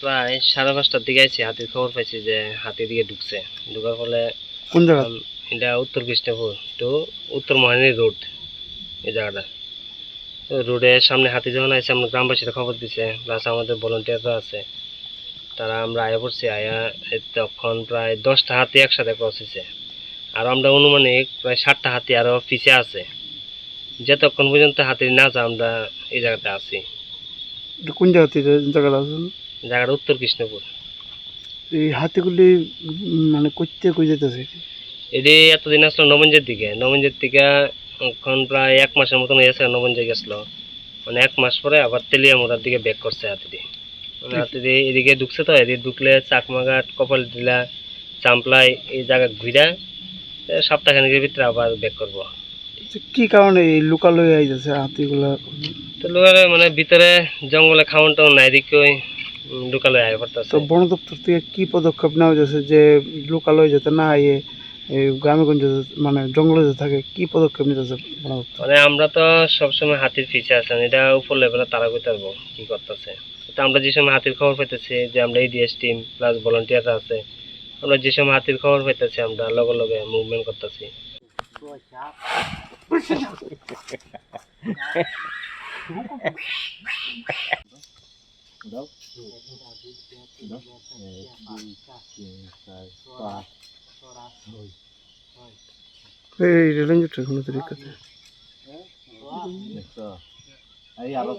প্রায় 5:30টার দিকে আইছি, হাতির খবর পাইছি যে হাতির দিকে ঢুকছে। ঢুকার ফলে কোন জায়গা? এটা উত্তর কৃষ্ণপুর তো উত্তর মহানী রোড, এই জায়গাটা। তো রোডের সামনে হাতি যখন আছে, আমরা গ্রামবাসীরা খবর দিছে, প্লাস আমাদের ভলেন্টিয়াররা আছে, তারা আমরা আয়া পড়ছি। আয়া তখন প্রায় 10টা হাতি একসাথে ক্রস হয়েছে। আর আমরা অনুমানিক প্রায় 7টা হাতি আরো পিছে আছে। যতক্ষণ পর্যন্ত হাতি না যা আমরা এই জায়গাতে আছি। কোন জায়গা থেকে জায়গাটা আছে? জায়গাটা উত্তর কৃষ্ণপুর। এই হাতিগুলি মানে করতে কই যেতেছে? এটি এতদিন আসলো নবঞ্জের দিকে, নবঞ্জের থেকে এখন প্রায় 1 মাসের মতন হয়েছে নবঞ্জে গেছিলো। মানে 1 মাস পরে আবার তেলিয়ামুড়ার দিকে ব্যাক করছে হাতিটি। মানে হাতিটি এদিকে ঢুকছে, তো এদিকে ঢুকলে চাকমাঘাট, কপালডিলা, চাম্পলাই এই জায়গা ঘুরা সপ্তাহখানেকের ভিতরে আবার ব্যাক করবো। কি কারণে এই লোকালয়ে আইতেছে হাতিগুলা? তো লোকের মানে ভিতরে জঙ্গলে খাওয়ান টাউন নাই, এদিকে ওই লোকালয়ে আয় পড়তেছে। তো বন দপ্তর থেকে কি পদক্ষেপ নেওয়া যাচ্ছে যে লোকালয়ে যাতে না আইয়ে এই গ্রামে গঞ্জে মানে জঙ্গলে যে থাকে, কি পদক্ষেপ নিতেছে বন দপ্তর? মানে আমরা তো সবসময় হাতির পিছে আছেন, এটা উপর লেভেলে তারা কইতে পারবো কি করতেছে। তো আমরা যে সময় হাতির খবর পাইতেছি, যে আমরা এডিএস টিম প্লাস ভলান্টিয়াররা আছে, আমরা যে সময় হাতির খবর পাইতেছি আমরা লগে লগে মুভমেন্ট করতেছি। এই রেলেঞ্জটা কোনো তরিকাতে Ahí a los